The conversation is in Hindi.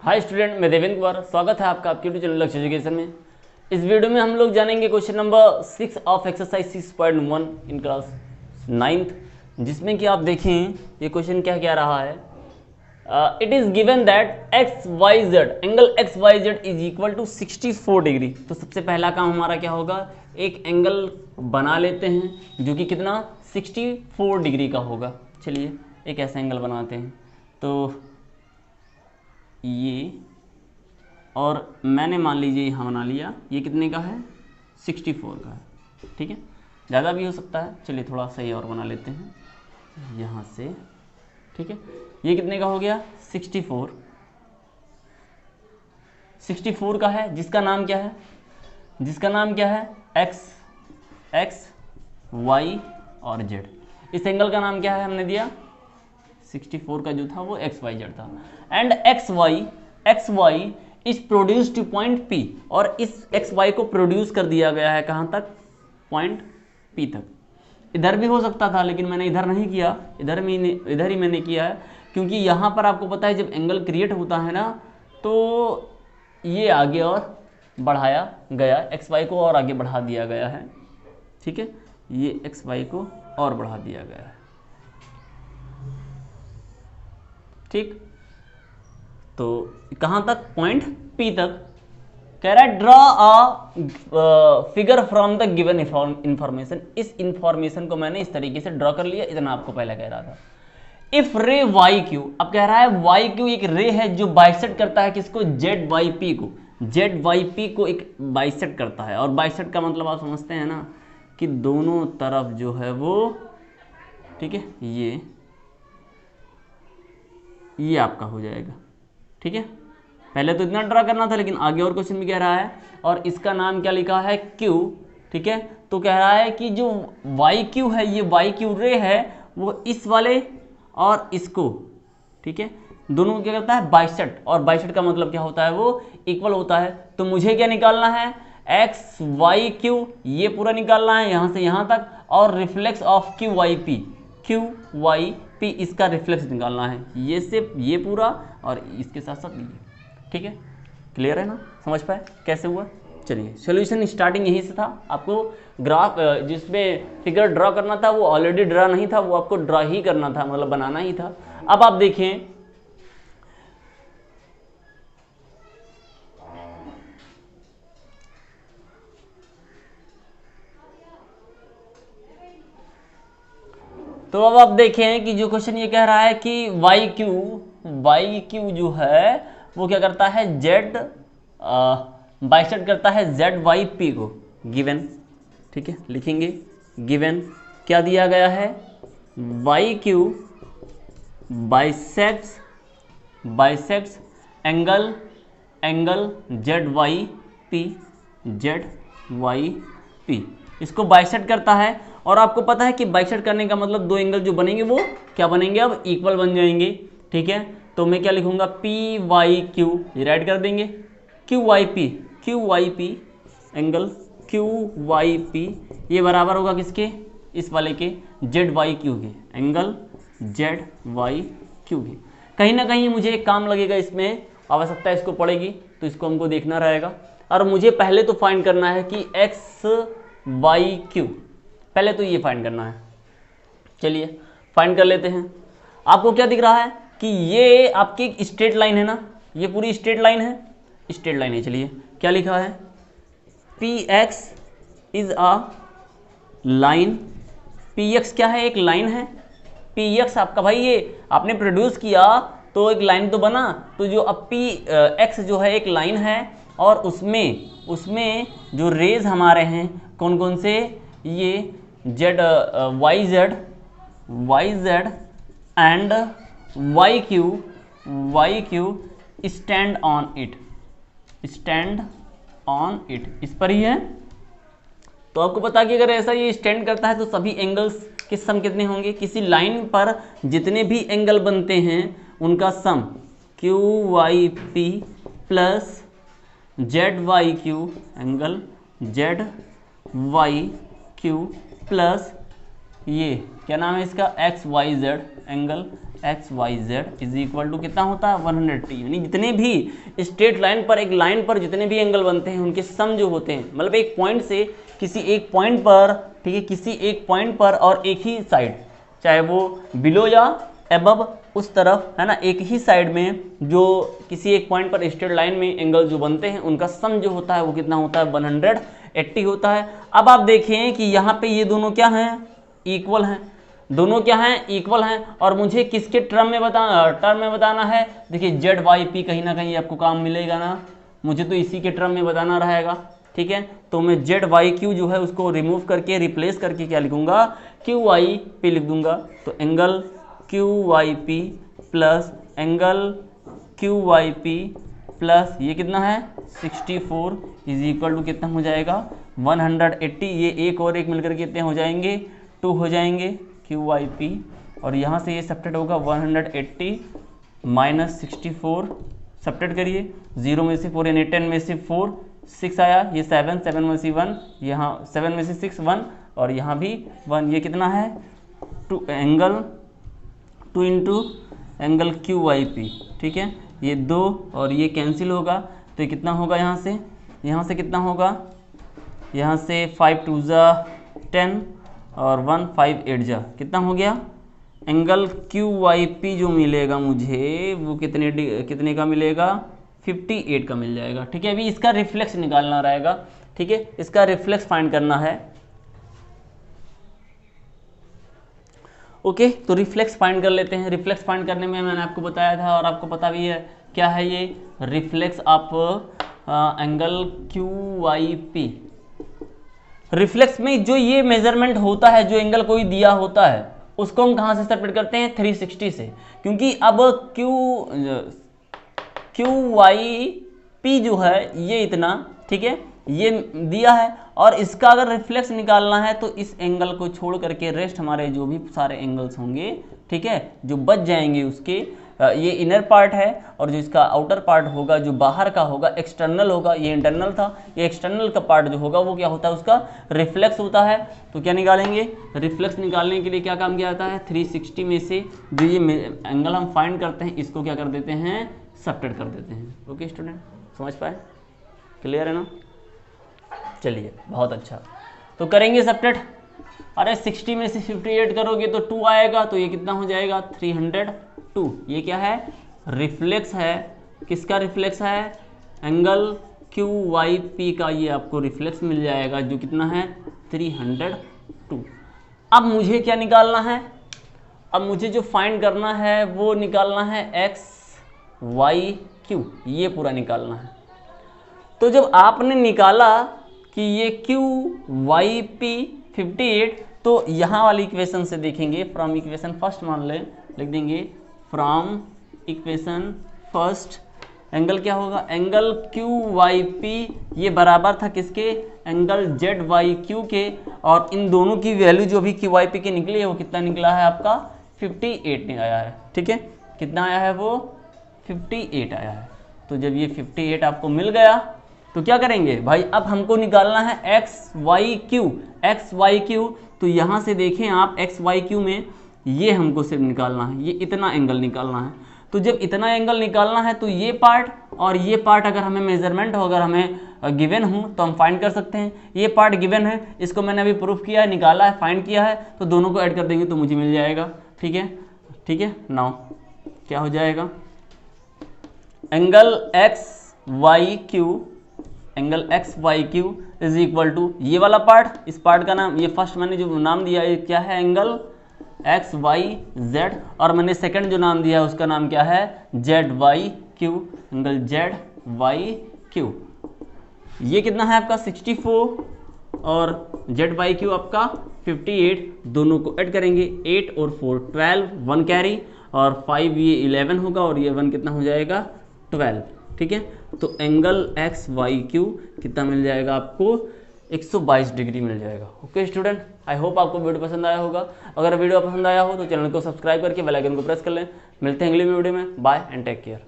हाय स्टूडेंट, मैं देवेंद्र कुमार। स्वागत है आपका आपके यूट्यूब चैनल लक्ष्य एजुकेशन में। इस वीडियो में हम लोग जानेंगे question number 6 of exercise 6.1 in class 9th, जिसमें कि आप देखें ये क्वेश्चन क्या कह रहा है। It is given that X Y Z angle X Y Z is equal to 64 degree. तो सबसे पहला काम हमारा क्या होगा, एक एंगल बना लेते हैं जो कि कितना 64 डिग्री का होगा। चलिए एक ऐसा एंगल बनाते हैं। तो ये, और मैंने मान लीजिए यहाँ बना लिया, ये कितने का है 64 का है। ठीक है, ज़्यादा भी हो सकता है। चलिए थोड़ा सही और बना लेते हैं यहाँ से। ठीक है, ये कितने का हो गया 64 का है, जिसका नाम क्या है, एक्स वाई और जेड। इस एंगल का नाम क्या है, हमने दिया 64 का जो था वो एक्स वाई जेड था। And X Y is produce to point P, और इस एक्स वाई को प्रोड्यूस कर दिया गया है कहाँ तक, पॉइंट P तक। इधर भी हो सकता था लेकिन मैंने इधर नहीं किया, इधर ही मैंने किया है, क्योंकि यहाँ पर आपको पता है जब एंगल क्रिएट होता है ना तो ये आगे और बढ़ाया गया, एक्स वाई को और आगे बढ़ा दिया गया है। ठीक है, ये एक्स वाई को और बढ़ा दिया गया है। ठीक, तो कहां तक, पॉइंट P तक। कह रहा है draw a figure from the given information. इस इंफॉर्मेशन को मैंने इस तरीके से ड्रॉ कर लिया, इतना आपको पहले कह रहा था। इफ रे वाई क्यू, अब कह रहा है वाई क्यू एक रे है जो बाइसेक्ट करता है किसको, जेड वाई पी को। जेड वाई पी को एक बाइसेक्ट करता है, और बाइसेक्ट का मतलब आप समझते हैं ना कि दोनों तरफ जो है वो, ठीक है, ये आपका हो जाएगा। ठीक है, पहले तो इतना ड्रा करना था लेकिन आगे और क्वेश्चन भी कह रहा है, और इसका नाम क्या लिखा है, Q। ठीक है, तो कह रहा है कि जो वाई क्यू है, ये वाई क्यू रे है, वो इस वाले और इसको, ठीक है, दोनों को क्या करता है, बाइसेक्ट। और बाइसेक्ट का मतलब क्या होता है, वो इक्वल होता है। तो मुझे क्या निकालना है, एक्स वाई क्यू, ये पूरा निकालना है यहाँ से यहाँ तक, और reflex of Q Y P, इसका रिफ्लेक्स निकालना है, ये से ये पूरा और इसके साथ साथ ये। ठीक है, क्लियर है ना, समझ पाए कैसे हुआ। चलिए सॉल्यूशन स्टार्टिंग यहीं से था। आपको ग्राफ जिसमें फिगर ड्रॉ करना था वो ऑलरेडी ड्रॉ नहीं था, वो आपको ड्रॉ ही करना था, मतलब बनाना ही था। अब आप देखें, तो अब आप देखें कि जो क्वेश्चन ये कह रहा है कि वाई क्यू जो है वो क्या करता है, जेड बाइसेक्ट करता है जेड वाई पी को, गिवन। ठीक है, लिखेंगे गिवन क्या दिया गया है, Y Q bisects angle Z Y P, इसको बाइसेक्ट करता है। और आपको पता है कि बाइसेक्ट करने का मतलब दो एंगल जो बनेंगे वो क्या बनेंगे, अब इक्वल बन जाएंगे। ठीक है, तो मैं क्या लिखूंगा, पी वाई क्यू, ये राइट कर देंगे, Q Y P angle Q Y P, ये बराबर होगा किसके, इस वाले के, जेड वाई क्यू के, एंगल जेड वाई क्यू के। कहीं ना कहीं मुझे एक काम लगेगा, इसमें आवश्यकता इसको पड़ेगी, तो इसको हमको देखना रहेगा। और मुझे पहले तो फाइंड करना है कि एक्स वाई क्यू, पहले तो ये फाइंड करना है। चलिए फाइंड कर लेते हैं। आपको क्या दिख रहा है कि ये आपकी एक स्ट्रेट लाइन है ना, ये पूरी स्ट्रेट लाइन है, चलिए क्या लिखा है, P x is a line, P x क्या है, एक लाइन है। पी एक्स आपका भाई ये आपने प्रोड्यूस किया तो एक लाइन तो बना, तो जो अब पी एक्स जो है एक लाइन है, और उसमें जो रेज हमारे हैं कौन कौन से, ये Z Y Z and Y Q stand on it, इस पर ही है। तो आपको पता कि अगर ऐसा ये स्टैंड करता है तो सभी एंगल्स के सम कितने होंगे, किसी लाइन पर जितने भी एंगल बनते हैं उनका sum Q Y P plus Z Y Q, angle Z Y Q plus ये क्या नाम है इसका, X Y Z, angle X Y Z is equal to कितना होता है 180। यानी जितने भी स्ट्रेट लाइन पर, एक लाइन पर जितने भी एंगल बनते हैं उनके सम जो होते हैं, मतलब एक पॉइंट से किसी एक पॉइंट पर, ठीक है, किसी एक पॉइंट पर और एक ही साइड, चाहे वो बिलो या एबव उस तरफ, है ना, एक ही साइड में जो किसी एक पॉइंट पर स्ट्रेट लाइन में एंगल जो बनते हैं उनका सम जो होता है वो कितना होता है 180 होता है। अब आप देखें कि यहाँ पे ये दोनों क्या हैं, इक्वल हैं, दोनों क्या हैं, इक्वल हैं, और मुझे किसके टर्म में बताना है, देखिए जेड वाई पी कहीं ना कहीं आपको काम मिलेगा ना, मुझे तो इसी के टर्म में बताना रहेगा, ठीक है। तो मैं जेड वाई क्यू जो है उसको रिमूव करके रिप्लेस करके क्या लिखूंगा, क्यू वाई पी लिख दूंगा। तो angle Q Y P plus angle Q Y P plus ये कितना है 64 इज इक्वल टू कितना हो जाएगा 180। ये एक और एक मिलकर कितने हो जाएंगे 2 हो जाएंगे क्यू वाई पी, और यहाँ से ये सब्ट्रैक्ट होगा 180 माइनस 64, सब्ट्रैक्ट करिए 0 में से 4 यानी 10 में से 4 6 आया, ये 7 में से 1, यहाँ 7 में से 6 1, और यहाँ भी 1, ये कितना है 2 angle 2 into angle Q Y P, ठीक है। ये 2 और ये कैंसिल होगा, तो ये कितना होगा यहाँ से कितना होगा, यहाँ से 5 2 जा 10 और 1 5 8 जा कितना हो गया, एंगल क्यू वाई पी जो मिलेगा मुझे वो कितने का मिलेगा 58 का मिल जाएगा, ठीक है। अभी इसका रिफ्लेक्स निकालना रहेगा, ठीक है, इसका रिफ्लेक्स फाइंड करना है। ओके, तो रिफ्लेक्स फाइंड कर लेते हैं। रिफ्लेक्स फाइंड करने में मैंने आपको बताया था और आपको पता भी है क्या है ये reflex of angle Q Y P. Reflex में जो ये मेजरमेंट होता है, जो एंगल कोई दिया होता है उसको हम कहाँ से सेपरेट करते हैं 360 से, क्योंकि अब क्यू वाई पी जो है ये इतना, ठीक है, ये दिया है, और इसका अगर रिफ्लेक्स निकालना है तो इस एंगल को छोड़ करके रेस्ट हमारे जो भी सारे एंगल्स होंगे, ठीक है, जो बच जाएंगे उसके, ये इनर पार्ट है, और जो इसका आउटर पार्ट होगा जो बाहर का होगा एक्सटर्नल होगा, ये इंटरनल था, ये एक्सटर्नल का पार्ट जो होगा वो क्या होता है उसका रिफ्लेक्स होता है। तो क्या निकालेंगे, रिफ्लेक्स निकालने के लिए क्या काम किया जाता है 360 में से जो ये एंगल हम फाइंड करते हैं इसको क्या कर देते हैं सब्ट्रैक्ट कर देते हैं। ओके स्टूडेंट, समझ पाए, क्लियर है ना, चलिए बहुत अच्छा। तो करेंगे सब्ट्रैक्ट, अरे 60 में से 58 करोगे तो 2 आएगा, तो ये कितना हो जाएगा 302। ये क्या है रिफ्लेक्स है, किसका रिफ्लेक्स है एंगल क्यू वाई पी का, ये आपको रिफ्लेक्स मिल जाएगा जो कितना है 302। अब मुझे क्या निकालना है, अब मुझे जो फाइंड करना है वो निकालना है एक्स वाई क्यू, ये पूरा निकालना है। तो जब आपने निकाला कि ये क्यू वाई पी 58, तो यहाँ वाली इक्वेशन से देखेंगे, फ्रॉम इक्वेशन फर्स्ट मान लें, लिख देंगे फ्रॉम इक्वेशन फर्स्ट एंगल क्या होगा, एंगल क्यू वाई पी ये बराबर था किसके, एंगल जेड वाई क्यू के, और इन दोनों की वैल्यू जो भी क्यू वाई पी की निकली है वो कितना निकला है आपका 58 ने आया है, ठीक है, कितना आया है वो 58 आया है। तो जब ये 58 आपको मिल गया तो क्या करेंगे भाई, अब हमको निकालना है एक्स वाई क्यू। तो यहाँ से देखें आप एक्स वाई क्यू में ये हमको सिर्फ निकालना है, ये इतना एंगल निकालना है। तो जब इतना एंगल निकालना है तो ये पार्ट और ये पार्ट अगर हमें मेजरमेंट हो, अगर हमें गिवन हो तो हम फाइंड कर सकते हैं। ये पार्ट गिवन है, इसको मैंने अभी प्रूफ किया है, निकाला है, फाइंड किया है, तो दोनों को ऐड कर देंगे तो मुझे मिल जाएगा, ठीक है, ठीक है। नाउ क्या हो जाएगा, angle X Y Q is equal to ये वाला पार्ट, इस पार्ट का नाम, ये फर्स्ट मैंने जो नाम दिया है क्या है एंगल एक्स वाई जेड, और मैंने सेकंड जो नाम दिया है उसका नाम क्या है Z Y Q, angle Z Y Q. ये कितना है आपका 64 और जेड वाई क्यू आपका 58, दोनों को ऐड करेंगे 8 और 4 12, 1 कैरी, और 5 ये 11 होगा, और ये 1 कितना हो जाएगा 12, ठीक है। तो एंगल एक्स वाई क्यू कितना मिल जाएगा आपको 122 डिग्री मिल जाएगा। ओके स्टूडेंट, आई होप आपको वीडियो पसंद आया होगा। अगर वीडियो पसंद आया हो तो चैनल को सब्सक्राइब करके बेल आइकन को प्रेस कर लें। मिलते हैं अगली वीडियो में, बाय एंड टेक केयर।